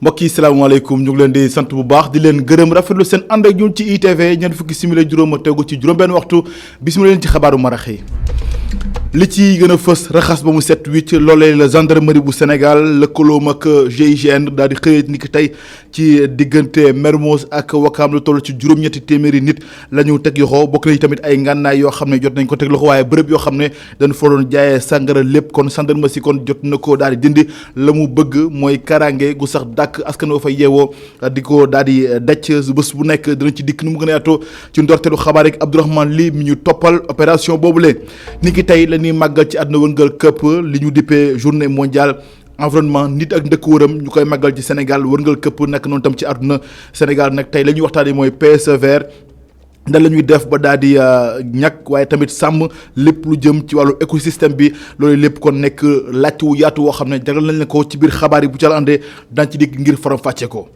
mbokk yi salaamaaleykum ñu ngi leen di sant bu baax di leen gërëm rafetlu seen ànd ak ñun ci ITV ñeent fukki simili juróom a tegu ci juróom-benn waxtu bisimilah leen ci xabaaru marax yi li ci gën a fës raxas ba mu set wicc loolee la gendarmerie bu Sénégal lëkkaloom ak GIGN daal di xëyee ni ki tey ci diggante Mermoz ak Wakaam lu toll ci juróom-ñetti téeméeri nit la ñu teg yoxoo bokk nañu tamit ay ngànnaay yoo xam ne jot nañ ko teg loxo waaye bërëb yoo xam ne dañu fa doon jaayee sàngara lépp kon gendarmerie kon jot na ko daal di dindi la mu bëgg mooy kaaraange gu sax dàkk askan wa fa yeewoo di ko daal di daj bés bu nekk dinañ ci dikk nu mu gën a yaatoo ci ndorteelu xabaar yi Abdourahmane Ly mi ñu toppal opération boobule ni ki tey ni màggal ci àdduna wërngal këpp li ñu dippee journée mondiale environnement nit ak ndëkk wëram ñu koy màggal ci Sénégal wërngal këpp nag noonu tam ci àdduna Sénégal nag tey la ñuy waxtaanee mooy PSE vert ndax la ñuy def ba daal di ñàkk waaye tamit sàmm lépp lu jëm ci wàllu écosystème bi loolu lépp kon nekk laajte wu yaatu woo xam ne jagal nañ la ko ci biir xabaar yi bu ca la àndee daan ci dikk ngir faram fàccee ko.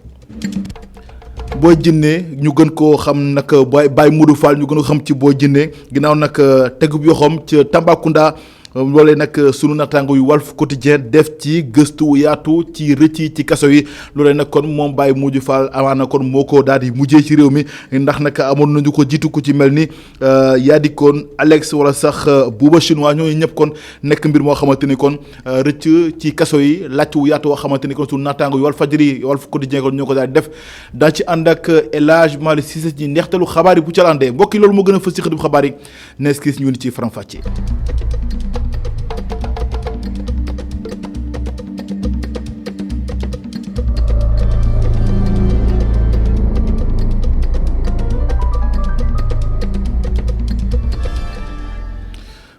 Boy Djiné ñu gën koo xam nag Baye Modou Fall ñu gën ko xam ci Boy Djiné ginnaaw nag tegub yoxoom ca Tambacounda loolee nag sunu nattaango yu Walf Quotidien def ci gëstu yaatu ci rëcc ci kaso yi loolee nag kon moom Baye Modou Fall amaana kon moo ko daal di mujjee ci réew mi ndax nag amoon nañu ko jiitu ku ci mel ni yaa di kon Alex wala sax Bouba Chinois ñooñu ñëpp kon nekk mbir moo xamante ni kon rëcc ci kaso yi laajte wu yaatu woo xamante ni kon sunu nattaango yu Walfadjri Walf Quotidien kon ñoo ko daal di def daa ci ànd ak El Hadj Malick Cissé ci ndeextalu xabaar yi bu calandee mbokk yi loolu moo gën a fës ci xëtu xabaar yi nees kiis ñu ni ci faram-fàcce.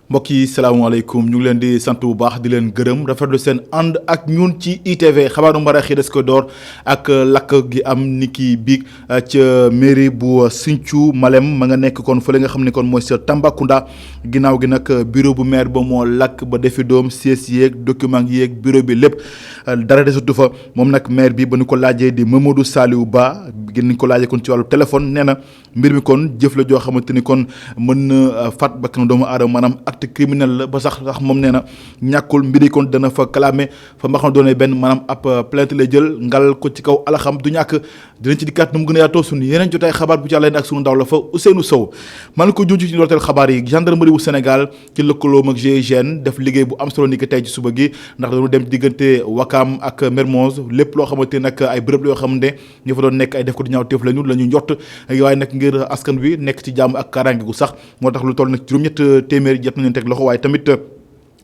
mbokk yi salaamaaleykum ñu ngi leen di sant bu baax di leen gërëm rafetlu seen ànd ak ñun ci ITV xabaaru mbarax yi des ko door ak lakk gi am ni ki biig ca mairie bu Sinthiou Malem ma nga nekk kon fële nga xam ne kon mooy sa Tambacounda ginnaaw gi nag bureau bu maire ba moo lakk ba defi doom siège yeeg document yeeg bureau bi lépp dara desatu fa moom nag maire bi ba ñu ko laajee di Mamadou Saliou Ba gën nañ ko laajee kon ci wàllu téléphone nee na mbir mi kon jëf la joo xamante ni kon mën na faat bakkan doomu aadama maanaam acte criminel la ba sax moom nee na ñàkkul mbiri kon dana fa clamé fa ma xam doone benn maanaam ab plainte lay jël ngal ko ci kaw alaxam du ñàkk dinañ ci dikkaat nu mu gën a yaatoo suñu yeneen jotaay xabaar bu ci àlleen ak suñu ndaw la fa Ousseynou Sow man ko junj ci ndorteel xabaar yi gendarmerie bu Sénégal ci lëkkaloom ak GIGN def liggéey bu am solo ni ko tey ci suba gi ndax dañu dem diggante Wakaam ak Mermoz lépp loo xamante nag ay bërëb la yoo xam ne ñu fa doon nekk ay def ko di ñaaw teef lañu la ñu njott waaye nag ngir askan wi nekk ci jàmm ak kaaraange gu sax moo tax lu toll nag juróom-ñett téeméer jot nañu teg loxo waaye tamit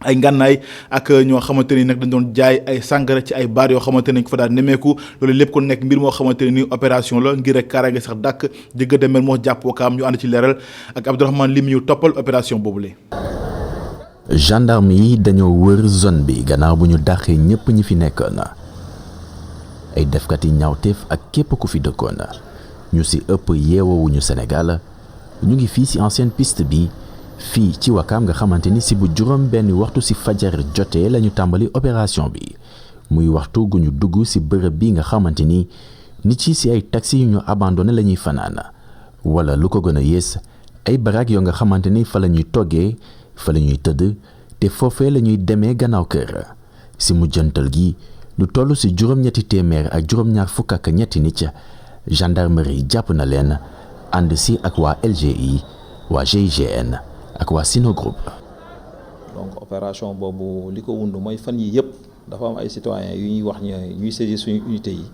ay ngànnaay ak ñoo xamante ni nag dañ doon jaay ay sàngara ci ay baar yoo xamante ne ko fa daal nemeeku loolu lépp kon nekk mbir moo xamante ne ni opération la ngir rek kaaraange sax dàkk diggante mel moo jàpp Wakaam ñu ànd ci leeral ak Abdourahmane Ly mi ñu toppal opération boobule. gendarme yi dañoo wër zone bi gannaaw bu ñu dàqee ñëpp ñi fi nekkoon ay defkat yi ñaawteef ak képp ku fi dëkkoon ñu si ëpp yeewoowuñu Sénégal ñu ngi fii si ancienne piste bi fii ci Wakaam nga xamante ni si bu juróom benn waxtu si fajar jotee la ñu tàmbali opération bi muy waxtu gu ñu dugg si bërëb bi nga xamante ni nit yi si ay taxi yu ñu abandonné la ñuy fanaan wala lu ko gën a yées ay baraag yoo nga xamante ni fa la ñuy toggee fa la ñuy tëdd te foofee la ñuy demee gannaaw kër si mujjantal gi lu toll si juróom-ñetti téeméer ak juróom-ñaar fukk ak ñetti nit gendarmerie jàpp na leen ànd si ak waa LGI waa GIGN ak waa Sino Group. donc opération boobu li ko wund mooy fan yi yëpp dafa am ay citoyens yu ñuy wax ñuy saisir suñu unité yi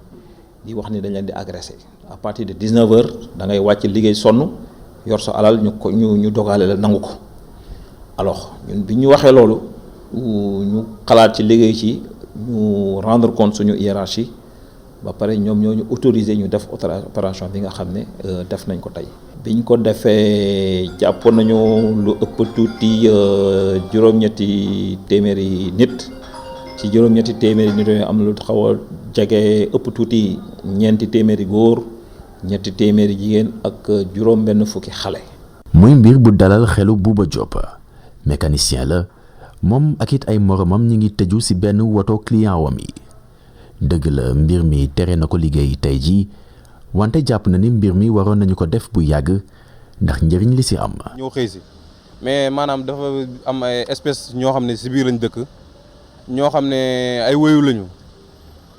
di wax ni dañ leen di agressé à partir de 19h da ngay wàcc liggéey sonn yor sa alal ñu dogaale la nangu ko alors ñun bi ñu waxee loolu ñu xalaat ci liggéey ci ñu rendre compte suñu hiérarchie ba pare ñoom ñoo ñu autorisé ñu def opération bi nga xam ne def nañ ko tey. biñ ko defee jàpp nañu lu ëpp tuuti juróom-ñetti téeméeri nit ci juróom-ñetti téeméeri nit yooyu am lu xaw a jege ëpp tuuti ñeenti téeméeri góor ñetti téeméeri jigéen ak juróom-benn fukki xale. muy mbir bu dalal xelu Bouba Diop mécanicien la moom ak it ay moromam ñi ngi tëju ci benn woto client wam yi. dëgg la mbir mi tere na ko liggéey tey jii wante jàpp na ni mbir mi waroon nañu ko def bu yàgg ndax njëriñ li ci am. ñoo xëy si mais maanaam dafa am ay espèce ñoo xam ne ci biir lañ dëkk ñoo xam ne ay wéyu lañu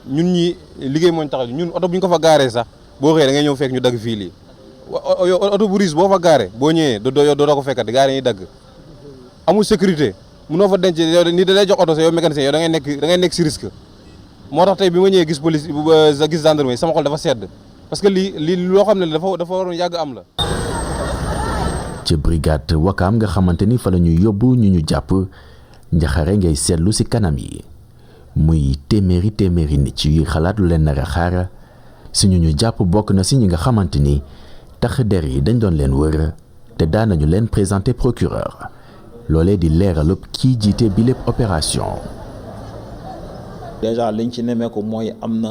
ñun ñi liggéey mooñ tax ñun oto bu ñu ko fa gaaree sax boo xëyee da ngay ñëw fekk ñu dagg fii lii oto bu riche boo fa gaaree boo ñëwee doo ko fekkati gaare yi dagg amul sécurité mënoo fa denc ni da lay jox oto sa yow mécanicien yow da ngay nekk si risque moo tax tey bi ma ñëwee gis police gis gendarmerie sama xol dafa sedd parce que lii loo xam ne dafa waroon yàgg am la. ci brigade Wakaam nga xamante ni fa la ñu yóbbu ñu jàpp njaxare ngay seetlu ci kanam yi muy téeméeri nit yuy xalaat lu leen nar a xaar si ñu jàpp bokk na si ñi nga xamante ni tax der yi dañ doon leen wër te daan nañu leen présenter procureur loolee di leeralub kii jiite bi lépp opération. déjà liñ ci nemmeeku mooy am na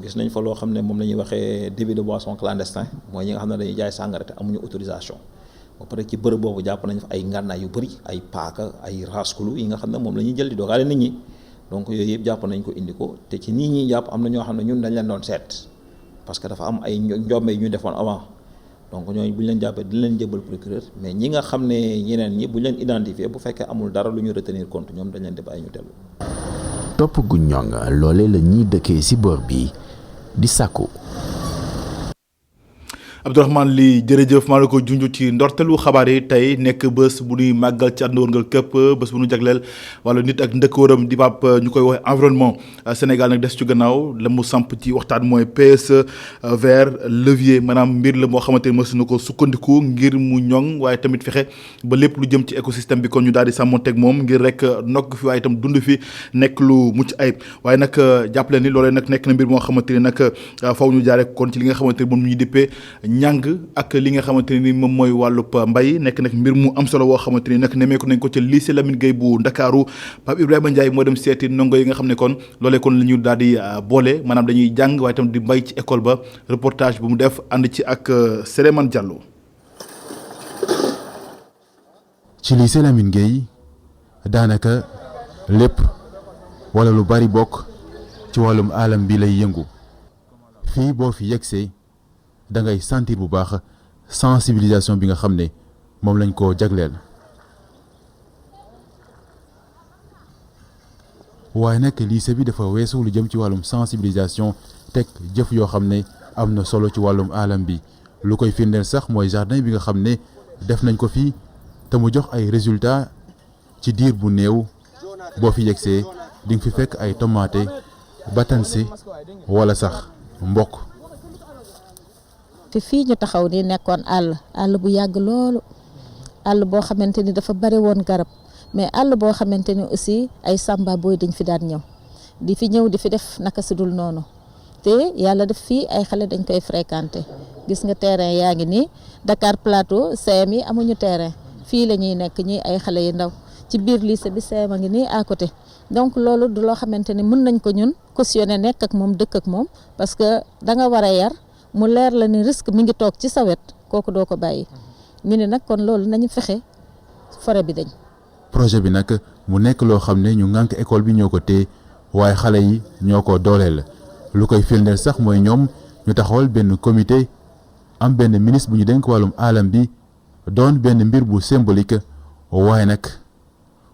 gis nañ fa loo xam ne moom la ñuy waxee débit de boisson clandestin mooy ñi nga xam ne dañuy jaay sàngara te amuñu autorisation ba pare ci bërëb boobu jàpp nañ fa ay ngànnaay yu bëri ay paaka ay raskulu yi nga xam ne moom la ñuy jël di dogaale nit ñi donc yooyu yëpp jàpp nañ ko indi ko te ci nit ñi jàpp am na ñoo xam ne ñun dañ leen doon seet parce que dafa am ay njombe yu ñu defoon avant donc ñooñu bu ñu leen jàppee dina leen jébal procureur mais ñi nga xam ne ñeneen ñi bu ñu leen identifier bu fekkee amul dara lu ñu retenir compte ñoom dañ leen di bàyyi ñu dellu. topp gu ñoŋ loole la ñuy dëkkee ci boor bi di sàkku. Abdourahmane Ly jërëjëf maa la ko junj ci ndortelu xabaar yi tey nekk bés bu ñuy màggal ci àdduna wërngal këpp bés bu ñu jagleel wala nit ak ndëkkooram di pap ñu koy wax environnement Sénégal nag des ci gannaaw la mu samp ci waxtaan mooy PSE vert levier maanaam mbir la moo xamante ni mës na ko sukkandiku ngir mu ñoŋ waaye tamit fexe ba lépp lu jëm ci écosystème bi kon ñu daal di sàmmonteeg moom ngir rek nokk fi waaye itam dund fi nekk lu mucc ayib waaye nag jàppale ni loolee nag nekk na mbir moo xamante ni nag faw ñu jaaree kon ci li nga xamante ni moom ñuy dippee ñàng ak li nga xamante ni moom mooy wàllub mbay nekk nag mbir mu am solo woo xamante ni nag nemeeku nañ ko ca lycée Lamine Gueye bu Ndakaaru Pape Ibrahima Ndiaye moo dem seeti ndongo yi nga xam ne kon loolee kon la ñu daal di boole maanaam dañuy jàng waaye tam di mbay ci école ba reportage bu mu def ànd ci ak Souleymane Diallo. ci lycée Lamine Gueye daanaka lépp wala lu bari bokk ci wàllum alam bi lay yëngu fii boo fi yegsee da ngay sentir bu baax sensibilisation bi nga xam ne moom lañ ko jagleel waaye nag lycée bi dafa weesu lu jëm ci wàllum sensibilisation teg jëf yoo xam ne am na solo ci wàllum alam bi lu koy firndeel sax mooy jardin bi nga xam ne def nañ ko fii te mu jox ay résultats ci diir bu néew boo fi yegsee di nga fi fekk ay tomate batanse wala sax mbokk. te fii ñu taxaw ni nekkoon àll bu yàgg loolu àll boo xamante ni dafa bari woon garab mais àll boo xamante ni aussi ay samba booy dañ fi daan ñëw di fi def naka su dul noonu te yàlla def fii ay xale dañ koy fréquenter gis nga terrain yaa ngi nii Dakar Plateau CM yi amuñu terrain fii la ñuy nekk ñi ay xale yu ndaw ci biir lycée bi CM a ngi nii à côté donc loolu du loo xamante ni mën nañ ko ñun cautionner nekk ak moom dëkk ak moom parce que da nga war a yar mu leer la ni risque mi ngi toog ci sa wet kooku doo ko bàyyi ñu ne nag kon loolu nañu fexe forêt bi dañ. projet bi nag mu nekk loo xam ne ñu ŋànk école bi ñoo ko téye waaye xale yi ñoo ko dooleel lu koy firndeel sax mooy ñoom ñu taxawal benn comité am benn ministre bu ñu dénk wàllum alam bi doon benn mbir bu symbolique waaye nag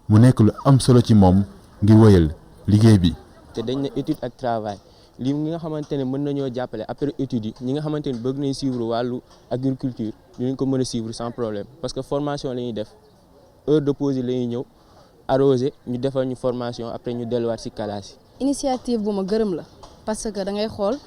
mu nekk lu am solo ci moom ngir wëyal liggéey bi. te dañ ne étude ak travail. li ñi nga xamante ne mën nañoo jàppale après études yi ñi nga xamante ne bëgg nañ suivre wàllu agriculture dinañ ko mën a suivre sans problème parce que formation la ñuy def heure de pause yi la ñuy ñëw arrosé ñu defal ñu formation après ñu delluwaat ci classe yi. initiative bu ma gërëm la parce que da ngay xool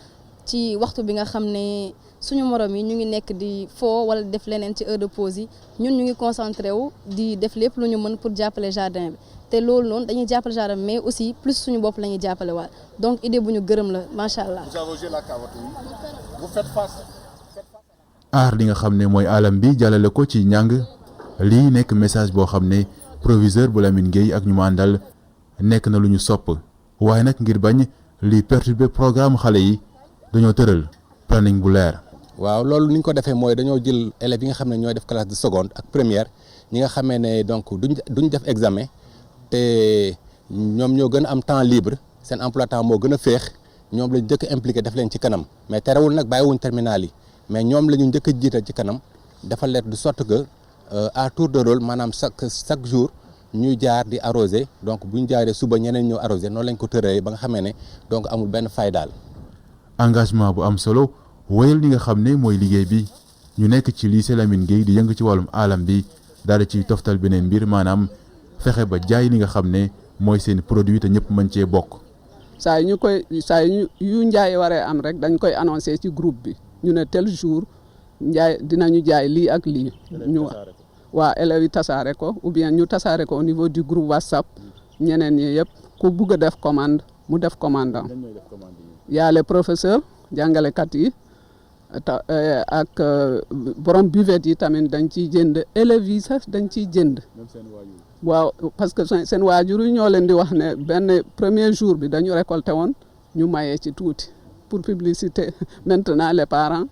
ci waxtu bi nga xam ne suñu morom yi ñu ngi nekk di foo wala def leneen ci heure de pause yi ñun ñu ngi concentré wu di def lépp lu ñu mën pour jàppale jardin bi. te loolu noonu dañuy jàppale jardin mais aussi plus suñu bopp la ñuy jàppale waat donc idée bu ñu gërëm la macha allah. aar li nga xam ne mooy alam bi jàllale ko ci njàng lii nekk message boo xam ne proviseur bu Lamine Gueye ak ñu mu àndal nekk na lu ñu sopp waaye nag ngir bañ li perturber programme xale yi dañoo tëral planning bu leer. waaw loolu ni ñu ko defee mooy dañoo jël élèves yi nga xam ne ñooy def classe de seconde ak première ñi nga xamee ne donc duñ def examen. te ñoom ñoo gën a am temps libre seen emploi temps moo gën a féex ñoom lañ njëkk a impliqué def leen ci kanam mais terewul nag bàyyiwuñ terminal yi mais ñoom la ñu njëkk a jiital ci kanam dafa leer de sorte que à tour de rôle maanaam chaque jour ñuy jaar di arroser donc bu ñu jaaree suba ñeneen ñëw arroser noonu lañ ko tëree ba nga xamee ne donc amul benn fay daal. engagement bu am solo wéyal li nga xam ne mooy liggéey bi ñu nekk ci lycée Lamine Gueye di yëngu ci wàllum alam bi daal di ci toftal beneen mbir maanaam fexe ba jaay li nga xam ne mooy seen produit te ñëpp mën cee bokk. saa yu njaay waree am rek dañ koy annoncé ci groupe bi ñu ne tel jour njaay dinañu jaay lii ak lii ñu waa élèves yi tasaare ko ou bien ñu tasaare ko au niveau du groupe WhatsApp ñeneen ñi yëpp ku bugg a def commande mu def commande am yaa les professeurs jàngalekat yi ak borom buvette yi tamit dañ ciy jënd élèves yi sax dañ ciy jënd waaw parce que seen waajur yi ñoo leen di wax ne benn premier jour bi dañu récolté woon ñu mayee ci tuuti pour publicité maintenant les parents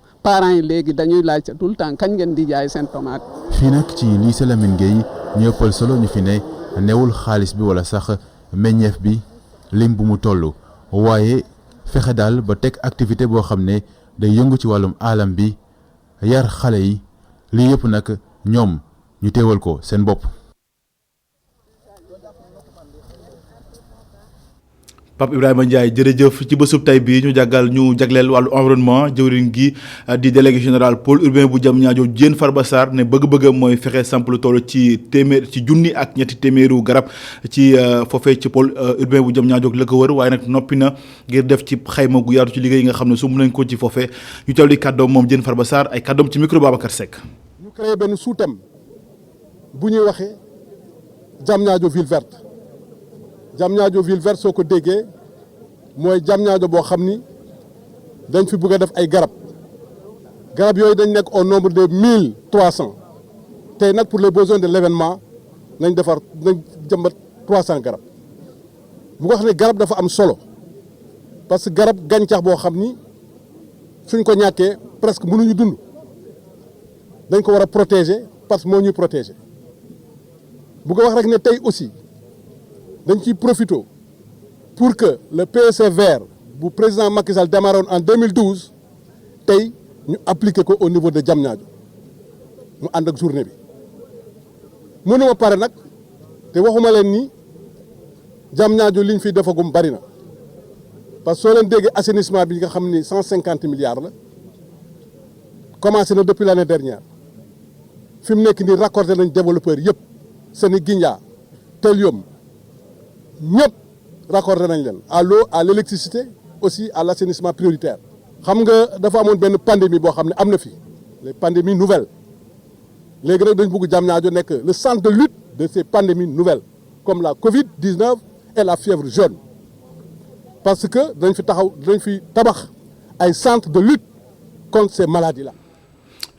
yi léegi dañuy laajte tout le temps kañ ngeen di jaay seen tomate. fii nag ci lycée Lamine Gueye ñu ëppal solo ñu fi ne newul xaalis bi wala sax meññeef bi lim bu mu toll waaye fexe daal ba teg activité boo xam ne day yëngu ci wàllum alam bi yar xale yi lii yëpp nag ñoom ñu teewal ko seen bopp. Pape Ibrahima Ndiaye jërëjëf ci bésub tay bi ñu jagleel wàllu environnement jëwriñ gi di délégué général pôle urbain bu Diamniadio Diène Farba Sarr ne bëgg-bëggam mooy fexe samp lu toll ci junni ak ñetti téeméeru garab ci foofee ci pôle urbain bu Diamniadio la ko wër waaye nag noppi na ngir def ci xayma gu yaatu ci liggéey yi nga xam ne su mun nañ ko ci foofee ñu teewlu di kàddoom moom Diène Farba Sarr ay kàddoom ci micro Babacar Seck. ñu créé benn sous-thème bu ñuy waxee Diamniadio ville verte. Diamniadio ville verte soo ko déggee mooy Diamniadio boo xam ni dañ fi bëgg a def ay garab yooyu dañ nekk au nombre de 1300 tey nag pour les besoins de l'événement nañ jëmbat 300 garab bu ko wax ne garab dafa am solo parce que garab gàncax boo xam ni suñ ko ñàkkee presque mënuñu dund dañ ko war a protéger parce que moo ñuy protéger bu ko wax rek ne tey aussi. dañ ciy profité pour que le PSE vert bu président Macky Sall démarré en 2012 tey ñu appliqué ko au niveau de Diamniadio mu ànd ak journée bi mënuma pare nag te waxuma leen ni Diamniadio liñ fi defagum bari na parce que soo leen déggee assainissement bi nga xam ni 150 milliards la commencé na depuis l'année dernière fi mu nekk nii raccordé nañ développeurs yëpp Sénégindia Telium ñëpp raccordé nañ leen à l'eau à l'électricité aussi à l'assainissement prioritaire. xam nga dafa amoon benn pandémie boo xam ne am na fi les pandémies nouvelles léegi nag dañ bëgg Diamniadio nekk le centre de lutte de ces pandémies nouvelles comme la Covid-19 et la fièvre jaune parce que dañ fi tabax ay centre de lutte contre ces maladies là.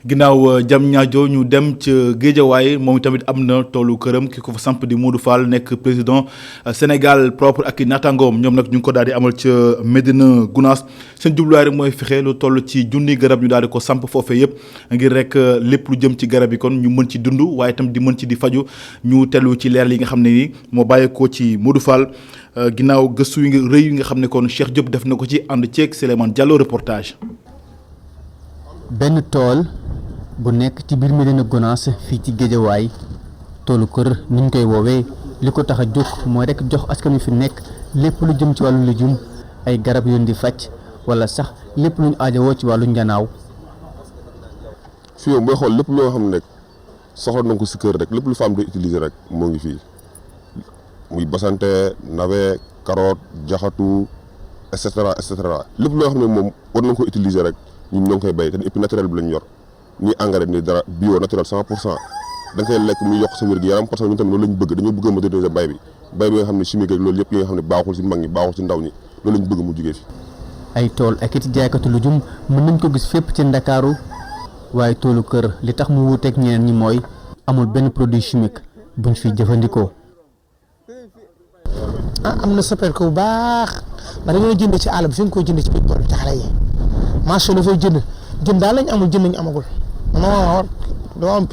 ginnaaw Diamniadio ñu dem ca Guédiawaye moom tamit am na toolu këram ki ko fa samp di Modou Fall nekk président Sénégal propre ak i naataangoom ñoom nag ñu ngi ko daal di amal ca Médina Gounass seen jubluwaay rek mooy fexe lu toll ci junni garab ñu daal di ko samp foofee yëpp ngir rek lépp lu jëm ci garab yi kon ñu mën ci dund waaye itam di mën ci di faju ñu tellu ci leer yi nga xam ne ni moo bàyyeekoo ci Modou Fall ginnaaw gëstu yi nga rëy yi nga xam ne kon Cheikh Diop def na ko ci ànd ceeg Souleymane Diallo reportage. benn tool bu nekk ci biir Médina Gounass fii ci Guédiawaye toolu kër ni ñu koy woowee li ko tax a jóg mooy rek jox askan wi fi nekk lépp lu jëm ci wàllu lujum ay garab yu leen di faj wala sax lépp lu ñu aajowoo ci wàllu njanaaw. fii moom booy xool lépp loo xam ne rek soxla nañ ko si kër rek lépp lu femme doy utiliser rek moo ngi fii muy basante navet carotte jaxatu et cetera lépp loo xam ne moom war nañ ko utiliser rek ñun ñoo ngi koy béy te et puis naturel bi lañ yor. ñuy engrais ni dara bio naturel 100% da nga koy lekk muy yokk sa wér gi yaram parce que ñun tamit loolu lañ bëgg dañoo bëgg a moderniser bay bi nga xam ne chimique ak loolu yëpp yi nga xam ne baaxul ci mag ñi baaxul ci ndaw ñi loolu lañ bëgg mu jugee fi. ay tool ak it jaaykatu lujum mën nañ ko gis fépp ci Ndakaaru waaye toolu kër li tax mu wuuteeg ñeneen ñi mooy amul benn produit chimique buñ fi jëfandikoo. am na soppeeku bu baax ba dañoo jënd ci àll bi fi nga koy jënd ci biir tool bi ci xale yi marché la fay jënd daal lañ amul jënd nañ amagul. doo am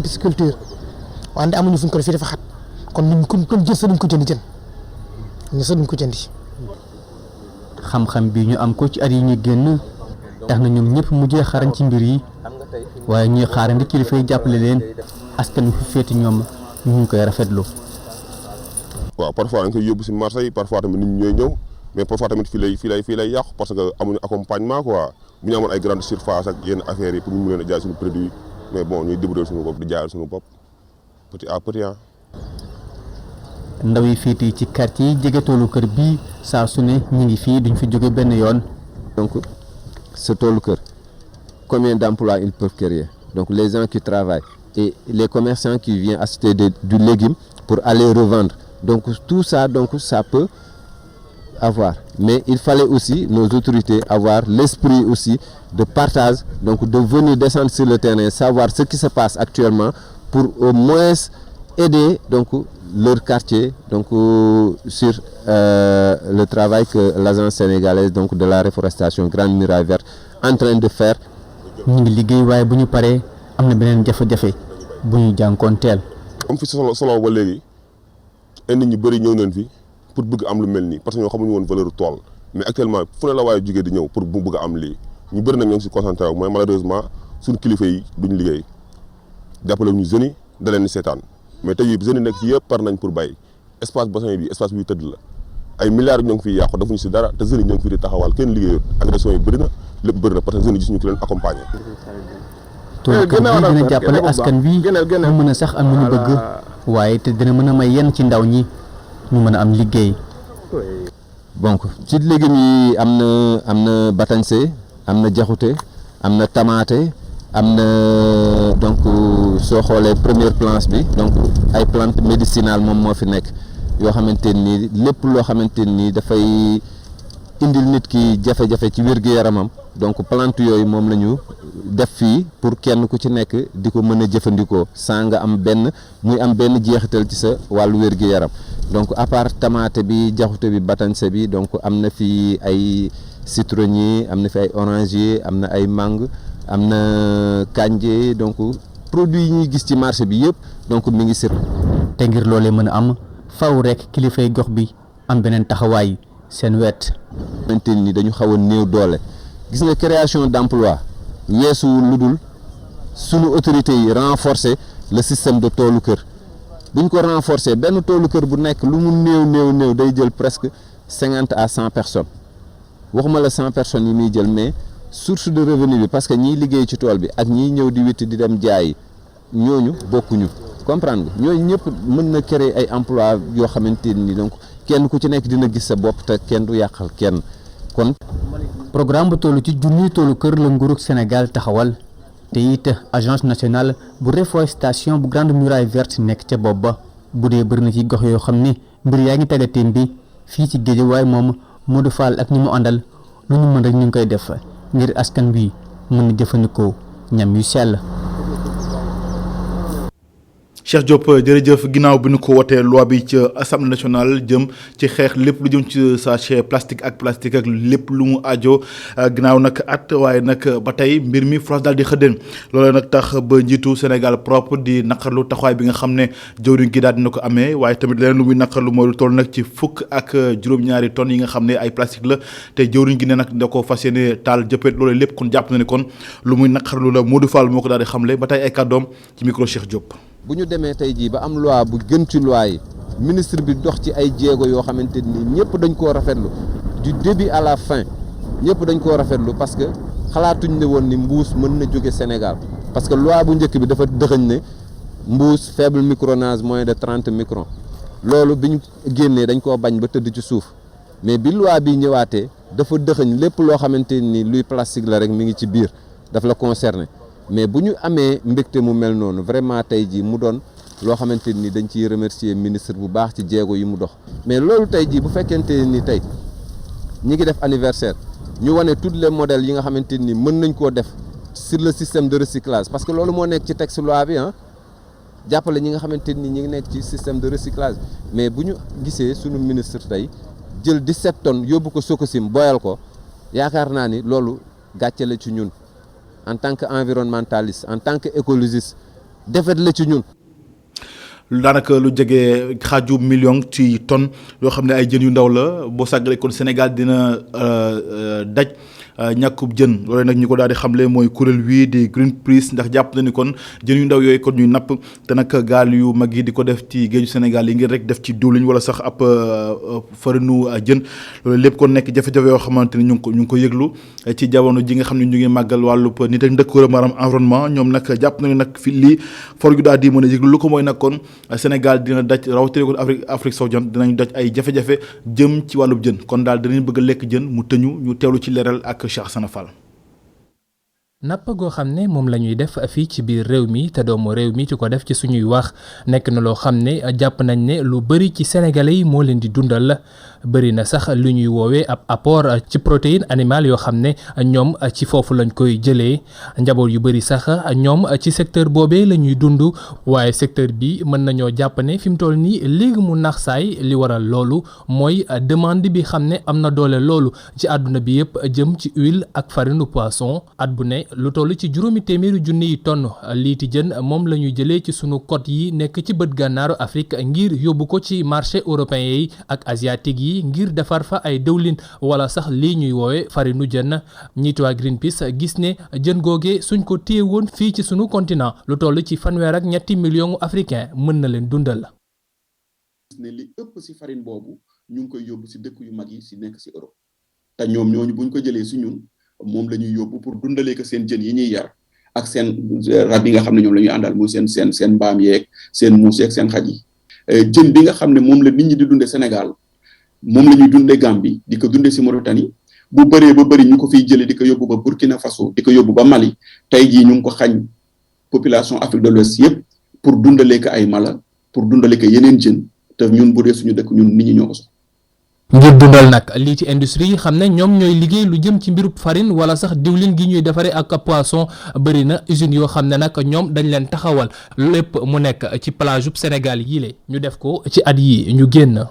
pisciculture wante amuñu fu ñu ko def fii dafa xat kon luñ kon jël sa duñ ko jënd ñu sa duñ ko jëndi. xam-xam bi ñu am ko ci at yi ñu génn tax na ñoom ñëpp mujjee xarañ ci mbir yi waaye ñuy xaarandi kilifa yi jàppale leen askan wi fi féeti ñoom ñu ngi koy rafetlu. waaw parfois dañ koy yóbbu si marché yi parfois tamit nit ñi ñooy ñëw mais parfois tamit fii lay yàqu parce que amuñu accompagnement quoi bu ñu amoon ay grande surface ak yenn affaires yi pour ñu mën leen a jaay suñu produit mais bon ñuy débrouiller suñu bopp di jaayal suñu bopp petit à petit. ndaw yi féetee ci quartier yi jege toolu kër bii saa su ne ñu ngi fii duñ fi jóge benn yoon. donc ce toolu kër combien d'emplois ils peuvent créer donc les gens qui travaillent et les commerçants qui viennent acheter du légume pour aller revendre donc tout ça donc ça peut avoir mais il fallait aussi nos autorités avoir l'esprit aussi de partage donc de venir descendre sur le terrain savoir ce qui se passe actuellement pour au moins aider donc leur quartier donc sur le travail que l'agence sénégalaise donc de la réforestation Grande Muraille Verte en train de faire. ñu ngi liggéey waaye bu ñu paree am na beneen jafe-jafe bu ñu jànkoonteel. comme fi solo ba léegi ay nit ñu bëri ñëw nañ fi pour bëgg am lu mel nii parce que ñoo xamuñu woon valeur tool mais actuellement fu ne la waaye jugee di ñëw pour bu bëgg am lii ñu bëri nag ñoo ngi si concentré wu mooy malheureusement suñu kilifa yi duñ liggéey jàppale ñu jeunes yi da leen di seetaan mais tey jeunes yi nekk fi yëpp par nañ pour bay espace bassin bi espace bi tëdd la ay milliards ñoo ngi fiy yàqu defuñu si dara te jeunes yi ñoo ngi fi di taxawal kenn liggéeyut agression yi bëri na lépp bëri na parce que jeunes yi gis ñu ki leen accompagner. toolu kër bi dina jàppale askan wi ñu mën a sax am lu ñu bëgg waaye te dina mën a may yenn ci ndaw ñi ñu mën a am liggéey. donc ci légumes yi am na batañse am na jaxute am na tamaate am na donc soo xoolee première plante bi donc ay plante médicinale moom moo fi nekk yoo xamante ni lépp loo xamante ni dafay indil nit ki jafe-jafe ci wér-gu-yaramam donc plante yooyu moom la ñu def fii pour kenn ku ci nekk di ko mën a jëfandikoo sans nga am muy am benn jeexital ci sa wàllu wér-gu-yaram donc à part tamaate bi jaxute bi batañse bi donc am na fi ay citronnier am na fi ay oranger am na ay mangue am na kanje donc produit yi ñuy gis ci marché bi yëpp donc mi ngi sir te ngir loolee mën a am faw rek kilifay gox bi am beneen taxawaay seen wet. xamante ni dañu xaw a néew doole gis nga création d'emploi weesuwul lu dul sunu autorités yi renforcer le système de toolu kër buñ ko renforcer benn toolu kër bu nekk lu mu néew day jël presque 50 à 100 personnes waxuma la 100 personnes yi muy jël mais source de revenu bi parce que ñiy liggéey ci tool bi ak ñiy ñëw di witti di dem jaayi ñooñu bokkuñu comprendre nga ñooñu ñëpp mën na créer ay emploi yoo xamante ni donc kenn ku ci nekk dina gis sa bopp te kenn du yàqal kenn kon. programme bu toll ci junniy toolu kër la nguurug Sénégal taxawal te it agence nationale bu réforestation bu Grande Muraille Verte nekk ca bopp ba bu dee bëri na ci gox yoo xam ne mbir yaa ngi tàggatéem bi fii ci Guédiawaye moom Modou Fall ak ñi mu àndal lu ñu mën rek ñu ngi koy def ngir askan wi mën na jëfandikoo ñam yu sell. Cheikh Diop jërëjëf ginnaaw bi ñu ko wootee loi bi ci assemblée nationale jëm ci xeex lépp lu jëm ci sachet plastique ak lépp lu mu aajo ginnaaw nag at waaye nag ba tey mbir mi France daal di xëddeen loolu nag tax ba njiitu Sénégal propre di naqarlu taxawaay bi nga xam ne jëwriñ gi daal dina ko amee waaye tamit leneen lu muy naqarlu mooy lu toll nag ci fukk ak juróom-ñaari tonnes yi nga xam ne ay plastique la te jëwriñ gi ne nag da ko fas yéene taal jëppee loolu lépp kon jàpp na ne kon lu muy naqarlu la Modou Fall moo ko daal di xamle ba tey ay kàddoom ci micro Cheikh Diop. bu ñu demee tey jii ba am loi bu gën ci loi yi ministre bi dox ci ay jéego yoo xamante ni ñëpp dañ koo rafetlu du début à la fin ñëpp dañ koo rafetlu parce que xalaatuñ ne woon ni mbuus mën na jóge Sénégal parce que loi bu njëkk bi dafa dëxëñ ne mbuus faible micronage moins de 30 microns loolu bi ñu génnee dañ koo bañ ba tëdd ci suuf mais bi loi bi ñëwaatee dafa dëxëñ lépp loo xamante ni luy plastique la rek mi ngi ci biir daf la concerné mais bu ñu amee mbégte mu mel noonu vraiment tey jii mu doon loo xamante ni dañ ciy remercier ministre bu baax ci jéego yi mu dox mais loolu tey jii bu fekkente ni tey ñi ngi def anniversaire ñu wane tous les modèles yi nga xamante ni mën nañ koo def sur le système de recyclage parce que loolu moo nekk ci texte loi bi jàppale ñi nga xamante ni ñi ngi nekk ci système de recyclage mais bu ñu gisee sunu ministre tey jël 17 tonnes yóbbu ko Sococim boyal ko yaakaar naa ni loolu gàcce la ci ñun en tant que environnementaliste en tant que écologiste defet la ci ñun. daanaka lu jege xaaju million ci tonnes yoo xam ne ay jën yu ndaw la boo sàggalee kon Sénégal dina daj ñàkkub jën loolu nag ñi ko daal di xamle mooy kuréel wii di Greenpeace ndax jàpp na ni kon jën yu ndaw yooyu kon ñuy napp te nag gaal yu mag yi di ko def ci géeju Sénégal yi ngir rek def ci diwlin wala sax ab farinu jën loolu lépp kon nekk jafe-jafe yoo xamante ni ñu ngi ko yëglu ci jamono ji nga xam ne ñu ngi màggal wàllub nit ak ndëkk maanaam environnement ñoom nag jàpp nañu nag fi lii for gu daal di mën a yëglu lu ko mooy nag kon Sénégal dina daj rawatina kon Afrique sowu jant dinañ daj ay jafe-jafe jëm ci wàllub jën kon daal danañ bëgg a lekk jën mu tëñu ñu teewlu ci leeral ak Cheikh Sana Fall. napp goo xam ne moom la ñuy def fii ci biir réew mi te doomu réew mi ci ko def ci suñuy wax nekk na loo xam ne jàpp nañ ne lu bëri ci sénégalais yi moo leen di dundal bëri na sax lu ñuy woowee ab apport ci protéine animale yoo xam ne ñoom ci foofu lañ koy jëlee njaboot yu bëri sax ñoom ci secteur boobee la ñuy dund waaye secteur bi mën nañoo jàpp ne fi mu toll nii léegi mu nax saay li waral loolu mooy demande bi xam ne am na doole loolu ci àdduna bi yëpp jëm ci huile ak farine poisson at bu ne lu toll ci 700 junniy tonnes liiti jën moom la ñuy jëlee ci sunu côte yi nekk ci bët gànnaaru Afrique ngir yóbbu ko ci marché européen yi ak asiatique yi ngir defar fa ay dëwlin wala sax lii ñuy woowe farinu jën ñiitu waa Greenpeace gis ne jën googe suñ ko téye woon fii ci sunu continent lu toll ci 3 millions africain mën na leen dundal. ne li ëpp ci farine boobu ñu ngi koy yóbbu ci dëkk yu mag yi ci nekk ci Europe te ñoom ñooñu buñ ko jëlee ci ñun moom la ñuy yóbbu pour dundalee ko seen jën yi ñuy yar ak seen rab yi nga xam ne ñoom la ñuy àndal muy seen mbaam yeeg seen muus yeeg seen xaj yi jën bi nga xam ne moom la nit ñi di dunde Sénégal moom la ñuy dunde Gambie di ko dunde ci Mauritanie bu bëree ba bëri ñu ko fiy jëlee di ko yóbbu ba Burkina Faso di ko yóbbu ba Mali tey jii ñu ngi ko xañ population Afrique de l'Ouest yëpp pour dundalee ko ay mala pour dundalee ko yeneen jën te ñun bu dee suñu dëkk ñun nit ñi ñoo ko soxla. ngir dundal nag lii ci industrie yi xam ne ñoom ñooy liggéey lu jëm ci mbirub farine wala sax diwlin gi ñuy defaree ak poisson bëri na usines yoo xam ne nag ñoom dañ leen taxawal lépp mu nekk ci plage ub Sénégal yii le ñu def ko ci at yi ñu génn.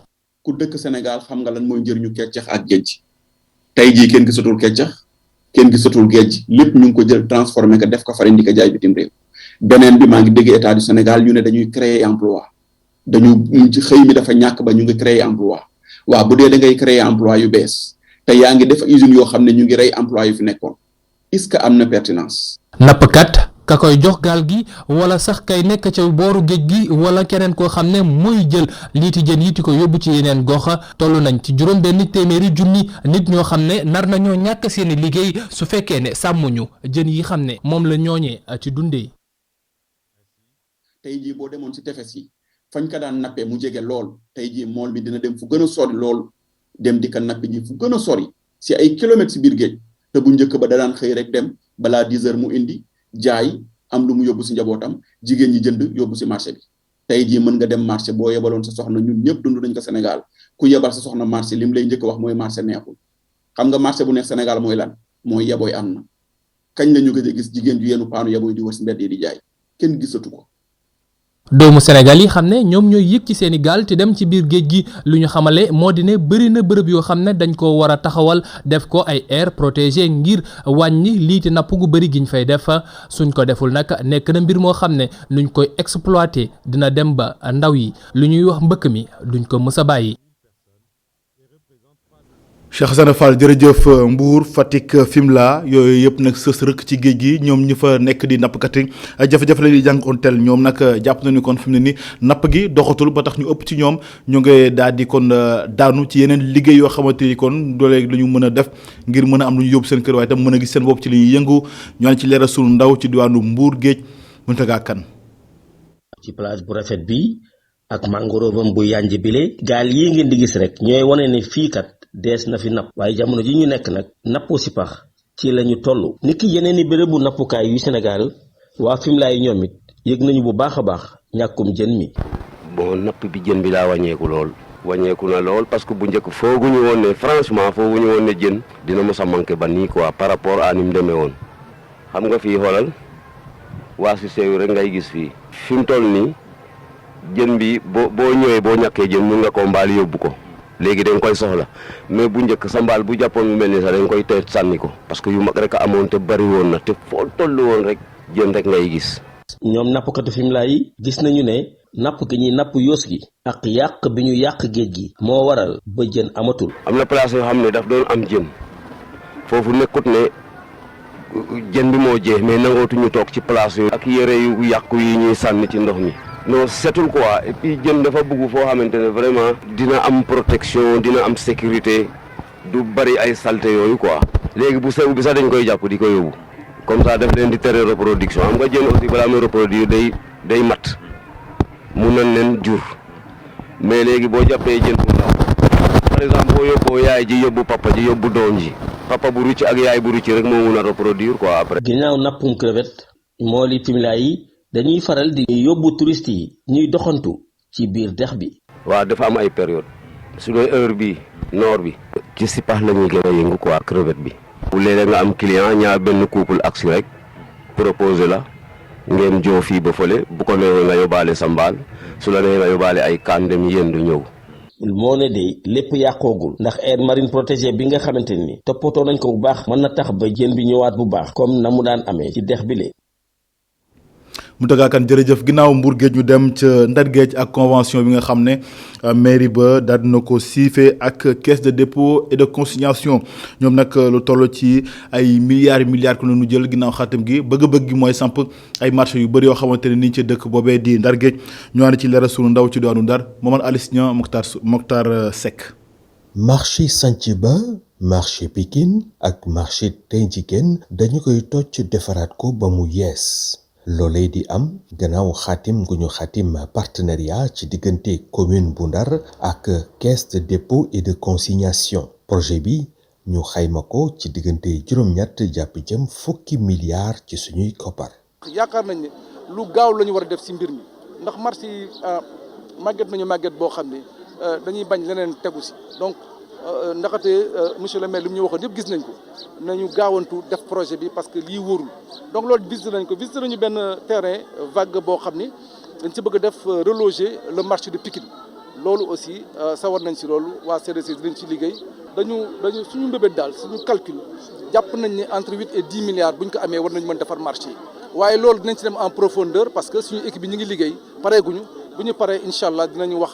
ku dëkk Sénégal xam nga lan mooy njëriñu keccax ak géej tey jii kenn gisatul keccax kenn gisatul géej lépp ñu ngi ko jël transformé ko def ko farine di ko jaay bitim réew beneen bi maa ngi dégg état du Sénégal ñu ne dañuy créer emploi dañu xëy mi dafa ñàkk ba ñu ngi créer emploi waaw bu dee da ngay créer emploi yu bees te yaa ngi def usines yoo xam ne ñu ngi rey emploi yu fi nekkoon est-ce que am na pertinence. nappkat ka koy jox gaal gi wala sax kay nekk ca booru géej gi wala keneen koo xam ne muy jël liiti jën yi ti ko yóbbu ci yeneen gox toll nañ ci 700 junni nit ñoo xam ne nar nañoo ñàkk seeni liggéey su fekkee ne sàmmuñu jën yi xam ne moom la ñooñee ci dundee. tey jii boo demoon ci tefes yi fañ ko daan nappee mu jege lool tey jii mool bi dina dem fu gën a sori lool dem di ko nappe ji fu gën a sori si ay kilomètres si biir géej te bu njëkk ba da daan xëy rek dem balaa 10 heures mu indi jaay am lu mu yóbbu si njabootam jigéen ñi jënd yóbbu si marché bi tey jii mën nga dem marché boo yebaloon sa soxna ñun ñëpp dund nañ ko Sénégal ku yebal sa soxna marché lim lay njëkk wax mooy marché neexul xam nga marché bu neex Sénégal mooy lan mooy yebooy am na kañ la ñu gëj a gis jigéen ju yenu paanu yebooy di wër si mbedd yi di jaay kenn gisatu ko. doomu Sénégal yi xam ne ñoom ñooy yëg ci seeni gaal te dem ci biir géej gi lu ñu xamale moo di ne bëri na bërëb yoo xam ne dañ ko war a taxawal def ko ay aire protégée ngir wàññi liiti napp gu bëri giñ fay def suñ ko deful nag nekk na mbir moo xam ne nuñ koy exploité dina dem ba ndaw yi lu ñuy wax mbëkk mi duñ ko mës a bàyyi. Cheikh Sana Fall jërëjëf. Mbour Fatick Fimela yooyu yëpp nag sës rëkk ci géej gi ñoom ñu fa nekk di nappkat yi jafe-jafe la ñuy jànkoonteel ñoom nag jàpp nañu kon fi mu ne ni napp gi doxatul ba tax ñu ëpp ci ñoom ñu ngi daal di kon daanu ci yeneen liggéey yoo xamante ni kon doole la ñu mën a def ngir mën a am lu ñu yóbbu seen kër waaye tam mën a gis seen bopp ci li ñuy yëngu ñu ci leeral sunu ndaw ci diwaanu Mbour géej Mountaga Kane. ci plage bu rafet bi ak mangrovam bu yanj bile gaal yi ngeen di gis rek ñooy wane ne fii kat dees na fi napp waaye jamono ji ñu nekk nag nappoo si pax ci la ñu toll niki yeneen i bérébu nappukaay yu Sénégal waa Fimela yi ñoom it yëg nañu bu baax a baax ñàkkum jën mi. bon napp bi jën bi daa wàññeeku lool wàññeeku na lool parce que bu njëkk fooguñu woon ne franchement fooguñu woon ne jën dina mos a manqué ba nii quoi par rapport à ni mu demee woon xam nga fii xoolal waa si sew rek ngay gis fii fi mu toll nii jën bi boo ñëwee boo ñàkkee jën mun nga ko mbaal yóbbu ko. léegi dañ koy soxla mais bu njëkk sa mbaal bu jàppoon mu mel ni sax dañ koy teet sànni ko parce que yu mag rek a amoon te bari woon na te foo toll woon rek jën rek ngay gis. ñoom nappkatu Fimela yi gis nañu ne napp gi ñuy napp yoos gi ak yàq bi ñu yàq géej gi moo waral ba jën amatul. am na place yoo xam ne daf doon am jën foofu nekkut ne jën bi moo jeex mais nangootuñu toog ci place yooyu ak yére yu yàqu yi ñuy sànni ci ndox mi non setul quoi et puis jën dafa bëgg foo xamante ne vraiment dina am protection dina am sécurité du bari ay saleté yooyu quoi léegi bu sew bi sax dañ koy jàpp di ko yóbbu comme ça daf leen di tere reproduction xam nga jën aussi balaa muy reproduire day mat mun nañ leen jur mais léegi boo jàppee jën bu ndaw par exemple boo yóbboo yaay ji yóbbu papa ji yóbbu doom ji papa bu rucc ak yaay bu rucc rek moo mun a reproduire quoi après. ginnaaw nappum crevette mooli Fimela yi dañuy faral di yóbbu touristes yi ñuy doxantu ci biir dex bi. waaw dafa am ay période su dee heure bi noor bi ci sipax la ñuy gën a yëngu quoi crevette bi. bu léeg-léeg nga am client ñaar benn couple aksi rek proposé la ngeen joo fii ba fële bu ko neexee nga yóbbaale sa mbaal su la neexee nga yóbbaale ay kaan dem yéen du ñëw. moo ne de lépp yàqoogul ndax aire marine protégée bi nga xamante ni toppatoo nañ ko bu baax mën na tax ba jën bi ñëwaat bu baax comme na mu daan amee ci dex bi le mu dagaakan jërëjëf ginnaaw Mbour géej ñu dem ca Ndar géej ak convention bi nga xam ne mairie ba daal dina ko siife ak caisse de dépôt et de consignation ñoom nag lu toll ci ay milliards ku ñu jël ginnaaw xaatim gi bëgg-bëgg gi mooy samp ay marché yu bëri yoo xamante ne nii ci dëkk boobee di Ndar géej ñu ànd ci leeral sunu ndaw ci diwaanu Ndar Momar Alice Niang Mokhtar Seck. marché Santhiaba marché Pikine ak marché Tindiken dañu koy toj defaraat ko ba mu yees. loolee di am gannaaw xaatim gu ñu xaatim partenariat ci diggante commune bu Ndar ak caisse de dépôt et de consignation projet bi ñu xayma ko ci diggante juróom-ñett jàpp jëm fukki milliards ci suñuy koppar. yaakaar nañ ne lu gaaw la ñu war a def ci mbir mi ndax marché yi màgget nañu màgget boo xam ne dañuy bañ leneen tegu ci donc ndaxate monsieur le maire li mu ñu waxoon yëpp gis nañ ko nañu gaawantu def projet bi parce que lii wóorul donc loolu visité nañu benn terrain vague boo xam ni dañ ci bëgg a def reloger le marché de Pikine loolu aussi sawar nañ ci loolu waa CDC dinañ ci liggéey dañu suñu mbébét daal suñu calcul jàpp nañ ne entre 8 et 10 milliards bu ñu ko amee war nañu mën defar marché yi waaye loolu dinañ ci dem en profondeur parce que suñu équipe bi ñu ngi liggéey pareeguñu bu ñu paree incha allah dinañu wax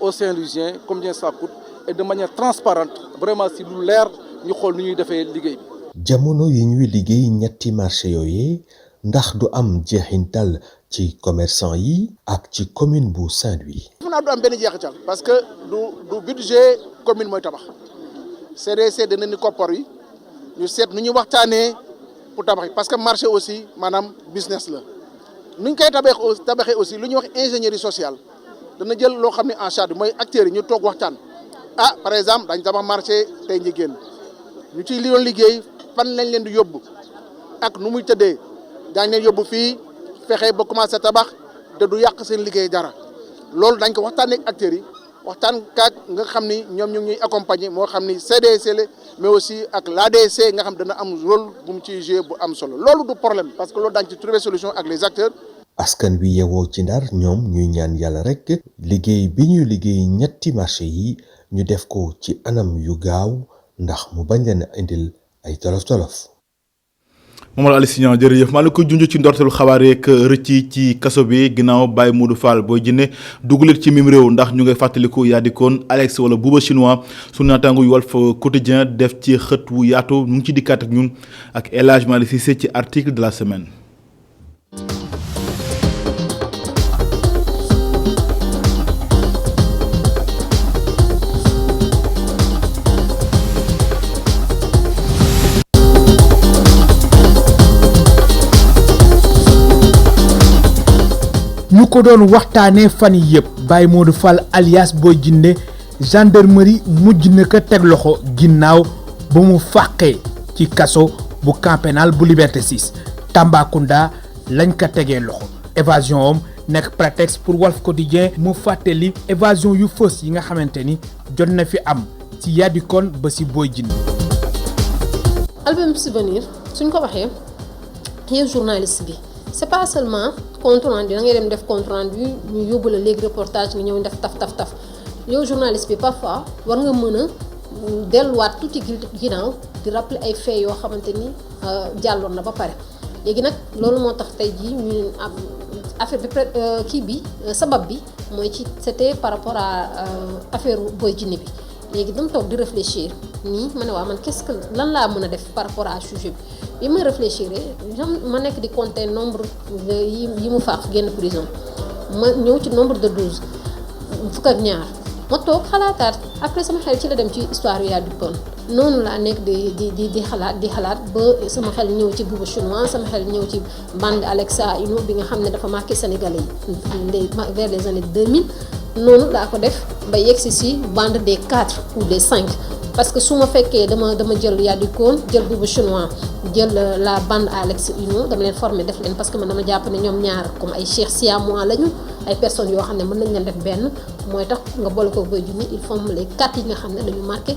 aux Saint-Louisiens combien ça coûte et de manière transparente vraiment si lu leer ñu xool nu ñuy defee liggéey bi. jamono yi ñuy liggéey ñetti marché yooyu ndax du am jeexintal ci commerçant yi ak ci commune bu Saint-Louis. fu naa du am benn jeexital parce que du budget commune mooy tabax CDC dana ni koppar yi ñu seet nu ñuy waxtaanee pour tabax yi parce que marché aussi maanaam business la nu ñu koy tabaxee aussi lu ñuy wax ingénierie sociale dana jël loo xam ne en charge mooy acteurs yi ñu toog waxtaan. par exemple dañ tabax marché tey ñi génn ñu ciy li doon liggéey fan lañ leen di yóbbu ak nu muy tëddee daañ leen yóbbu fii fexe ba commencé tabax te du yàq seen liggéey dara loolu dañ ko waxtaanee ak acteurs yi waxtaan kaak nga xam ni ñoom ñu ngi ñuy accompagner moo xam ni CDC la mais aussi ak l'ADC nga xam dana am rôle bu mu ciy jouer bu am solo loolu du problème parce que loolu daañ ci trouver solution ak les acteurs. askan wi yewoo ci Ndar ñoom ñuy ñaan yàlla rek liggéey bi ñuy liggéey ñetti marché yi ñu def ko ci anam yu gaaw ndax mu bañ leen a indil ay tolof-tolof. Momar Alice Niang jërëjëf maa ngi ko junj ci ndorteelu xabaar yeeg rëcc ci kaso bi ginnaaw Baye Modou Fall Boy Djiné dugalit ci mim réew ndax ñu ngay fàttaliku yaa di koon Alex wala Bouba Chinois sunu naataango yu Walf Quotidien def ci xët wu yaatu mu ngi ci dikkaat ak ñun ak El Hadj Malick Cissé ci article de la semaine. ñu ko doon waxtaanee fan yi yëpp Baye Modou Fall alias Boy Djiné gendarmerie mujj na ko teg loxo ginnaaw ba mu fàqee ci kaso bu camp pénal bu Liberté 6 Tambacounda lañ ko tegee loxo évasion am nekk prétexte pour Walf Quotidien mu fàttali évasion yu fës yi nga xamante ni jot na fi am ci Yadikon ba ci Boy Djiné. album souvenir suñ ko waxee yow journaliste bi c'est pas seulement compte rendu da ngay dem def compte rendu ñu yóbbu la léegi reportage nga ñëw def taf yow journaliste bi parfois war nga mën a delluwaat tuuti ginnaaw di rappeler ay faits yoo xamante ni jàlloon na ba pare léegi nag loolu moo tax tey jii ñu affaire bi kii bi sabab bi mooy ci c'était par rapport à affaire Boy Djiné bi léegi dama toog di réfléchir nii ma ne waa man qu'est-ce que lan laa mën a def par rapport à sujet bi ma réfléchir ma nekk di compter nombre yi mu faax génn prison ma ñëw ci nombre de 12 fukk ak ñaar ma toog xalaataat après sama xel ci la dem ci histoire yu Yadi Kon noonu laa nekk di xalaat ba sama xel ñëw ci Bouba Chinois sama xel ñëw ci bande Alexa Ino bi nga xam ne dafa marqué Sénégalais yi vers les années 2000 noonu laa ko def ba yegsi si bande des 4 ou des 5 parce que su ma fekkee dama jël Yadi Kon jël Bouba Chinois jël la bande Alexa Ino dama leen former def leen parce que man dama jàpp ne ñoom ñaar comme ay Cheikh Siamois lañu ay personnes yoo xam ne mën nañ leen def benn mooy tax nga boole ko Boy Djiné il forme les 4 yi nga xam ne dañu marqué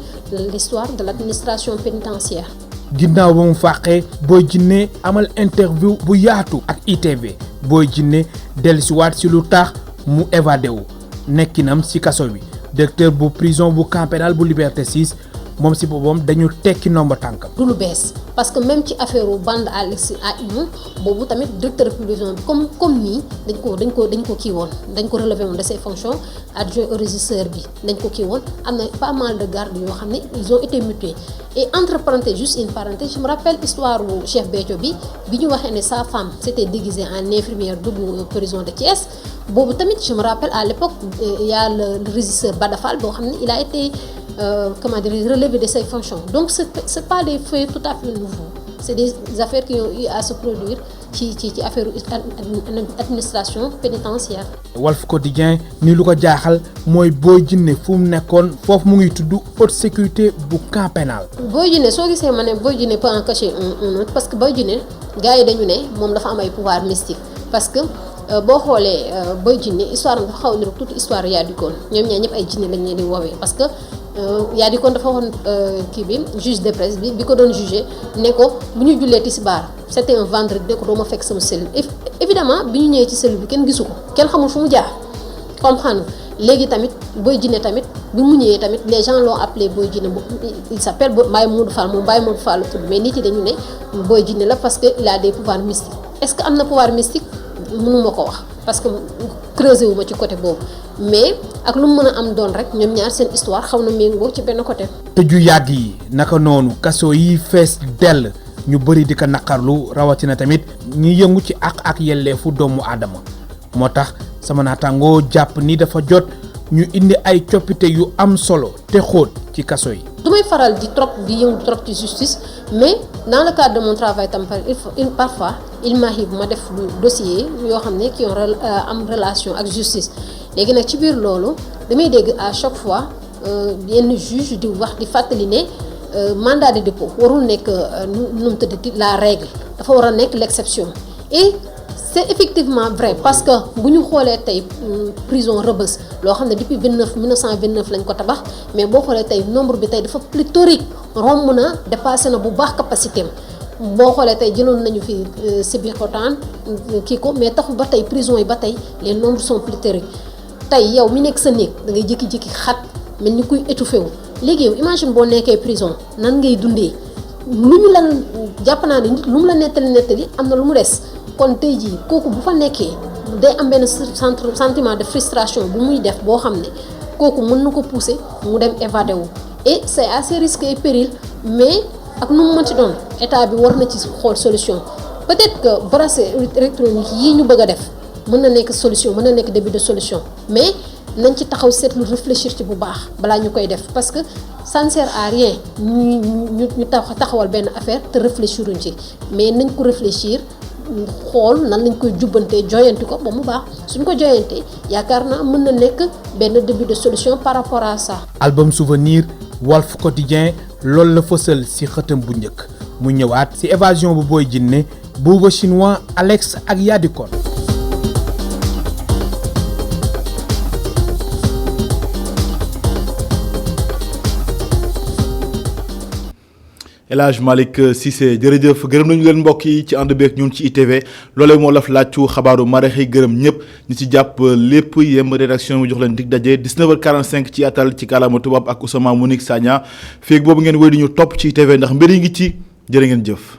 l'histoire de l'administration pénitentiaire. ginnaaw ba mu fàqee Boy Djiné amal interview bu yaatu ak ITV Boy Djiné dellusiwaat si lu tax mu évadé wu nekkinam si kaso bi directeur bu prison bu camp pénal bu Liberté 6 moom si boppam dañu tekki nomba tànkam. du lu bees parce que même ci affaire bande Alexa Ino boobu tamit directeur prison bi comme nii dañ ko kii woon dañ ko relevé woon de ses fonctions adjoint au régisseur bi dañ ko kii woon am na pas mal de gardes yoo xam ne ils ont été mutés et entre parenthèses juste une parenthèse je me rappelle histoire wu Cheikh Béthio bi ñu waxee ne sa femme s'était déguisée en infirmière dugg prison de Thiès boobu tamit je me rappelle à l'époque il y a le régisseur Badafal boo xam ne il a été relevé de ses fonctions donc c'est pas des faits tout à fait nouveaux c'est des affaires qui ont eu à se produire ci affaire administration pénitentiaire. Walf Quotidien ni lu ko jaaxal mooy Boy Djiné fu mu nekkoon foofu mu ngi tudd haute sécurité bu camp pénal. Boy Djiné soo gisee ma ne Boy Djiné peut en cacher un autre parce que Boy Djiné gars yi dañu ne moom dafa am ay pouvoir mystique parce que boo xoolee Boy Djiné histoire dafa xaw a niru toute histoire Yadi Kon ñoom ñaar ñëpp ay jinne lañ leen di woowee parce que Yadi Kon dafa waxoon kii bi juge de presse bi ko doon jugé ne ko bu ñu jullee tisbaar c'était un vendredi ne ko doo ma fekk sama cellule évidemment bi ñu ñëwee ci cellule bi kenn gisu ko kenn xamul fu mu jaar comprendre léegi tamit Boy Djiné tamit bi mu ñëwee tamit les gens l'ont appelé Boy Djiné il s'appelle Baye Modou Fall moom Baye Modou Fall la tudd mais nit yi dañu ne Boy Djiné la parce que il a des pouvoirs mystiques est-ce que am na pouvoir mystique mënuma ko wax parce que creusé wu ma ci côté boobu mais ak lu mu mën a am doon rek ñoom ñaar seen histoire xaw na méngoo ci benn côté. tëju yàgg yi naka noonu kaso yi fees dell ñu bëri di ko naqarlu rawatina tamit ñi yëngu ci ak yelleefu doomu aadama moo tax sama naataangoo jàpp ni dafa jot ñu indi ay coppite yu am solo te xóot ci kaso yi. du may faral di yëngu trop ci justice mais dans le cadre de mon travail tam parfois il m'arrive ma def dossier yoo xam ne qui ont am relation ak justice léegi nag ci biir loolu damay dégg à chaque fois yenn juge di wax di fàttali ne mandat de dépôt warul nekk nu mu tëdd la règle dafa war a nekk l'exception et c'est effectivement vrai parce que bu ñu xoolee tey prison Rebeuss loo xam ne depuis 1929 lañ ko tabax mais boo xoolee tey nombre bi tey dafa pléthorique romb na dépassé na bu baax capacité am boo xoolee tey jëloon nañu fi Sébikotane kii ko mais taxul ba tey prison yi ba tey les nombres sont pléthoriques tey yow mi nekk sa néeg da ngay jékki-jékki xat mel ni kuy étouffé wu léegi yow imagine boo nekkee prison nan ngay dundee lu ñu la jàpp naa ne nit lu mu la nettali am na lu mu des kon tey jii kooku bu fa nekkee day am benn sentiment de frustration bu muy def boo xam ne kooku mën na ko pousser mu dem évadé wu et c'est assez risqué et péril mais ak nu mu mën ci doon état bi war na ci xool solution peut-être que bracelet électronique yii ñu bëgg a def mën na nekk solution mën na nekk début de solution mais nañ ci taxaw seetlu réfléchir ci bu baax balaa ñu koy def parce que ça ne sert à rien ñu taxawal benn affaire te réfléchiruñ ci mais nañ ko réfléchir xool nan lañ koy jubbantee joyanti ko ba mu baax suñ ko joyantee yaakaar naa mën na nekk benn début de solution par rapport à ça. album souvenir Walf Quotidien loolu la fësal ci xëtam bu njëkk mu ñëwaat ci évasion bu Boy Djiné Bouba Chinois Alex ak Yadi Kon. El Hadj Malick Cissé jërëjëf gërëm nañu leen mbokk yi ci ànd beeg ñun ci ITV loolee moo la laajtu xabaaru maraîchers gërëm ñëpp ñi ci jàpp lépp yem rédaction bi jox leen dig daje 19h45 ci atal ci kàllaama tubaab ak Ousmane Monique Sagna feeg boobu ngeen wéy di ñu topp ci ITV ndax mbir yi ngi ci jërë ngeen jëf.